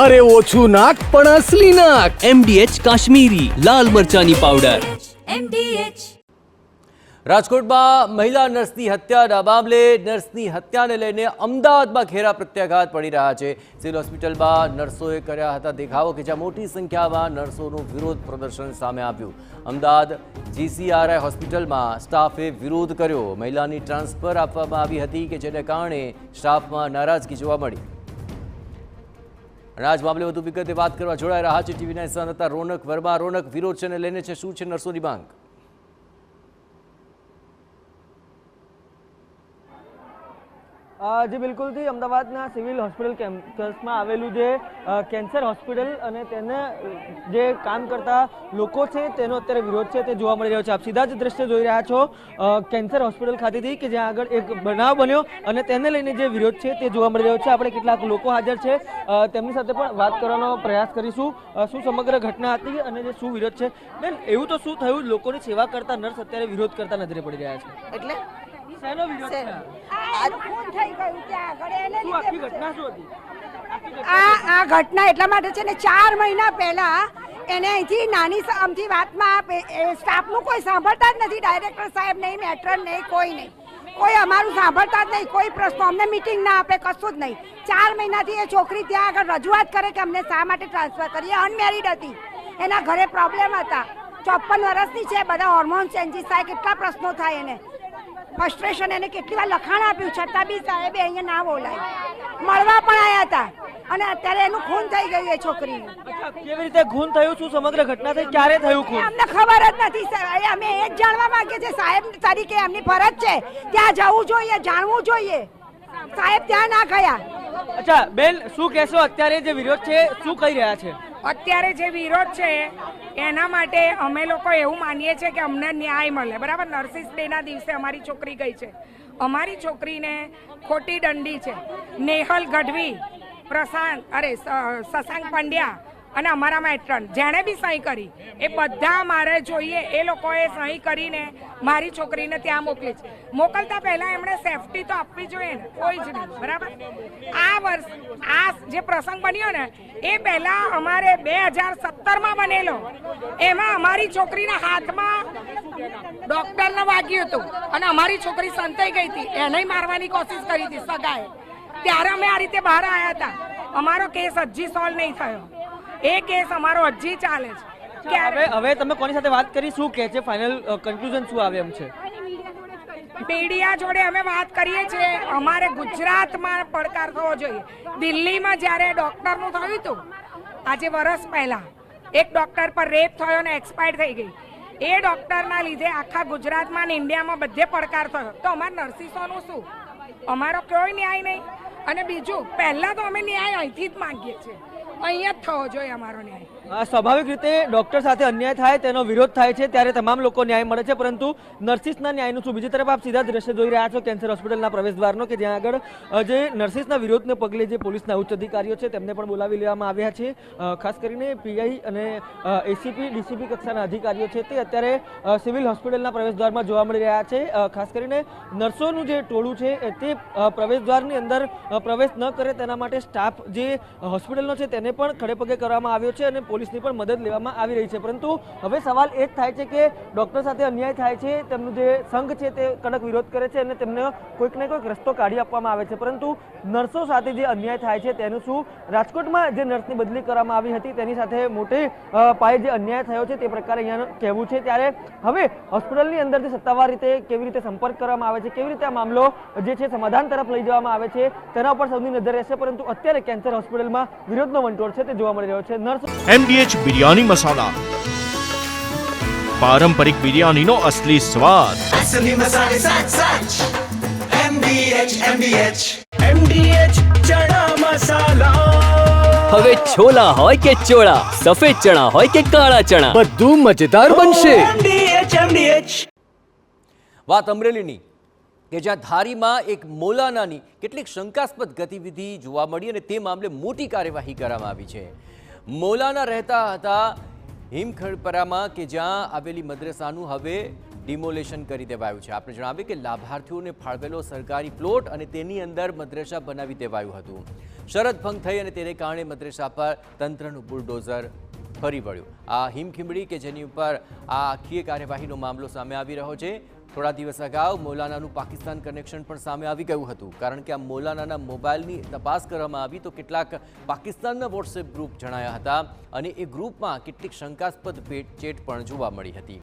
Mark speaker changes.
Speaker 1: અરે ઓછું નાક પણ અસલી નાક.
Speaker 2: MDH કાશ્મીરી લાલ મરચાની પાવડર.
Speaker 3: MDH.
Speaker 4: રાજકોટમાં મહિલા નર્સની હત્યાના મામલે નર્સની હત્યાને લઈને અમદાવાદમાં ઘેરા પ્રત્યાઘાત પડી રહ્યા છે. સિવિલ હોસ્પિટલમાં નર્સોએ કર્યા હતા દેખાવો કે જ્યાં મોટી સંખ્યામાં નર્સોનું વિરોધ પ્રદર્શન સામે આવ્યું. અમદાવાદ GCRI હોસ્પિટલમાં સ્ટાફે વિરોધ કર્યો. મહિલાની ટ્રાન્સફર આપવામાં આવી હતી કે જેને કારણે સ્ટાફમાં નારાજગી જોવા મળી. અને આજ મામલે વધુ વિગતે વાત કરવા જોડાઈ રહ્યા છે TV9 સંવાદદાતા રોનક વર્મા. રોનક, વિરોધ છે ને લઈને છે શું છે નર્સોની માંગ?
Speaker 5: જી બિલકુલથી અમદાવાદના સિવિલ હોસ્પિટલ કેમ્પસમાં આવેલું જે કેન્સર હોસ્પિટલ અને તેને જે કામ કરતા લોકો છે તેનો અત્યારે વિરોધ છે તે જોવા મળી રહ્યો છે. આપ સીધા જ દ્રશ્ય જોઈ રહ્યા છો કેન્સર હોસ્પિટલ ખાતેથી કે જ્યાં આગળ એક બનાવ બન્યો અને તેને લઈને જે વિરોધ છે તે જોવા મળી રહ્યો છે. આપણે કેટલાક લોકો હાજર છે તેમની સાથે પણ વાત કરવાનો પ્રયાસ કરીશું. શું સમગ્ર ઘટના હતી અને જે શું વિરોધ છે? બેન, એવું તો શું થયું લોકોની સેવા કરતા નર્સ અત્યારે વિરોધ કરતા નજરે પડી રહ્યા છે?
Speaker 6: એટલે
Speaker 5: શેનો વિરોધ છે?
Speaker 6: આ ઘટના એટલા માટે છે ને 4 મહિના પહેલા એને અહીંથી નાની અમથી વાતમાં સ્ટાફનું કોઈ સાંભળતા જ નથી. ડાયરેક્ટર સાહેબ નહીં, મેટ્રન નહીં, કોઈ નહીં, કોઈ અમારું સાંભળતા જ નહીં. કોઈ પ્રશ્નો અમને મીટિંગ ના આપે, કશું જ નહીં. 4 મહિનાથી એ છોકરી ત્યાં આગળ રજૂઆત કરે કે અમને શા માટે ટ્રાન્સફર કરીએ. અનમેરિડ હતી, એના ઘરે પ્રોબ્લેમ હતા, 54 વર્ષની છે, બધા હોર્મોન ચેન્જીસ થાય, કેટલા પ્રશ્નો થાય એને, ફ્રસ્ટ્રેશન. એને કેટલી વાર લખાણ આપ્યું છતાં બી સાહેબે અહીંયા ના બોલાય. મળવા પણ આવ્યા હતા અને અત્યારે એનું ખૂન થઈ ગયું એ છોકરીનું.
Speaker 5: કેવી રીતે ખૂન થયું? શું સમગ્ર ઘટના થઈ? ક્યારે થયું ખૂન?
Speaker 6: અમને ખબર જ નથી સાહેબ. અમે એ જ જાણવા માંગીએ છીએ. સાહેબ તરીકે એમની ફરજ છે ત્યાં જવું જોઈએ, જાણવું જોઈએ. સાહેબ ત્યાં ના ગયા.
Speaker 5: અચ્છા બેન, શું કહેશો? અત્યારે જે વિરોધ છે શું કહી રહ્યા છે?
Speaker 7: અત્યારે જે વિરોધ છે એના માટે અમે લોકો એવું માનીએ છીએ કે અમને ન્યાય મળે. બરાબર, નર્સિસ ડેના દિવસે અમારી છોકરી ગઈ છે. અમારી છોકરીને ખોટી દંડી છે. નેહલ ગઢવી, શશાંક પંડ્યા અને અમારા મેટ્રન જેણે બી સહી કરી એ બધા મારે જોઈએ. એ લોકોએ સહી કરીને મારી છોકરીને ત્યાં મોકલી છે. મોકલતા પહેલા એમણે સેફટી તો આપવી જોઈએ ને, કોઈ જ નહીં. બરાબર, આ જે પ્રસંગ બન્યો ને એ પહેલા અમારે 2017માં બનેલો. એમાં અમારી છોકરીના હાથમાં ડોક્ટરને વાગ્યું હતું અને અમારી છોકરી સંતાઈ ગઈ હતી. એને મારવાની કોશિશ કરી હતી સગાએ. ત્યારે અમે આ રીતે બહાર આવ્યા હતા. અમારો કેસ હજી સોલ્વ નહીં થયો. એ કેસ અમારો હજી ચાલે છે.
Speaker 5: હવે તમે કોની સાથે વાત કરી? શું કહે છે? ફાઇનલ કન્ક્લુઝન શું આવે એમ છે?
Speaker 7: મીડિયા જોડે અમે વાત કરીએ છીએ. અમારે ગુજરાતમાં પડકાર થવો જોઈએ. દિલ્હીમાં જ્યારે ડોક્ટરનું થયું હતું આજે વર્ષ પહેલા, એક ડોક્ટર પર રેપ થયો ને એક્સપાયર થઈ ગઈ. એ ડોક્ટરના લીધે આખા ગુજરાતમાં અને ઇન્ડિયામાં બધે પડકાર થયો. તો અમારા નર્સિસોનું શું? અમારો કોઈ ન્યાય નહીં. અને બીજું, પહેલા તો અમે ન્યાય અહીંથી જ માંગીએ છીએ. અહીંયા જ થવો જોઈએ અમારો ન્યાય.
Speaker 5: સ્વાભાવિક રીતે ડોક્ટર સાથે અન્યાય થાય તેનો વિરોધ થાય છે ત્યારે તમામ લોકો ન્યાય મળે છે, પરંતુ નર્સિસના ન્યાયનું શું? બીજી તરફ આપ સીધા દ્રશ્ય જોઈ રહ્યા છો કેન્સર હોસ્પિટલના પ્રવેશદ્વારનો કે જ્યાં આગળ જે નર્સિસના વિરોધને પગલે જે પોલીસના ઉચ્ચ અધિકારીઓ છે તેમને પણ બોલાવી લેવામાં આવ્યા છે. ખાસ કરીને PI અને ACP DCP કક્ષાના અધિકારીઓ છે તે અત્યારે સિવિલ હોસ્પિટલના પ્રવેશદ્વારમાં જોવા મળી રહ્યા છે. ખાસ કરીને નર્સોનું જે ટોળું છે તે પ્રવેશદ્વારની અંદર પ્રવેશ ન કરે તેના માટે સ્ટાફ જે હોસ્પિટલનો છે તેને પણ ખડેપગે કરવામાં આવ્યો છે અને પોલીસની પણ મદદ લેવામાં આવી રહી છે. પરંતુ હવે સવાલ એ જ થાય છે કે ડોક્ટર સાથે અન્યાય થાય છે, તેમનું જે સંઘ છે તે કડક વિરોધ કરે છે અને તેમને કોઈક ને કોઈક રસ્તો કાઢી આપવામાં આવે છે, પરંતુ નર્સો સાથે જે અન્યાય થાય છે તેનું શું? રાજકોટમાં જે નર્સની બદલી કરવામાં આવી હતી તેની સાથે મોટે પાયે જે અન્યાય થયો છે તે પ્રકારે અહીંયા કહેવું છે. ત્યારે હવે હોસ્પિટલની અંદર જે સત્તાવાર રીતે કેવી રીતે સંપર્ક કરવામાં આવે છે, કેવી રીતે આ મામલો જે છે સમાધાન તરફ લઈ જવામાં આવે છે તેના ઉપર સૌની નજર રહેશે. પરંતુ અત્યારે કેન્સર હોસ્પિટલમાં વિરોધનો વંટોળ છે તે જોવા મળી રહ્યો છે.
Speaker 8: MDH બિરયાની મસાલા, પારંપરિક બિરયાનીનો અસલી સ્વાદ.
Speaker 1: MDH ચણા મસાલા.
Speaker 2: હવે છોલા હોય કે ચોળા, સફેદ ચણા હોય કે કાળા ચણા,
Speaker 1: બધું મજેદાર બનશે.
Speaker 4: વાત અમરેલીની કે જ્યાં ધારીમાં એક મોલાનાની કેટલીક શંકાસ્પદ ગતિવિધિ જોવા મળી અને તે મામલે મોટી કાર્યવાહી કરવામાં આવી છે. મોલાના રહેતા હતા હિમખડપરામાં કે જ્યાં આવેલી મદ્રેસાનું હવે ડિમોલેશન કરી દેવાયું છે. આપણે જણાવીએ કે લાભાર્થીઓને ફાળવેલો સરકારી પ્લોટ અને તેની અંદર મદ્રેસા બનાવી દેવાયું હતું. શરત ભંગ થઈ અને તેને કારણે મદ્રેસા પર તંત્રનું બુલડોઝર ફરી વળ્યું. આ હિમખીમડી કે જેની ઉપર આ આખી કાર્યવાહીનો મામલો સામે આવી રહ્યો છે. થોડા દિવસ અગાઉ મૌલાનાનું પાકિસ્તાન કનેક્શન પણ સામે આવી ગયું હતું, કારણ કે આ મૌલાનાના મોબાઈલની તપાસ કરવામાં આવી તો કેટલાક પાકિસ્તાનના વોટ્સએપ ગ્રુપ જણાયા હતા અને એ ગ્રુપમાં કેટલીક શંકાસ્પદ ચેટ પણ જોવા મળી હતી.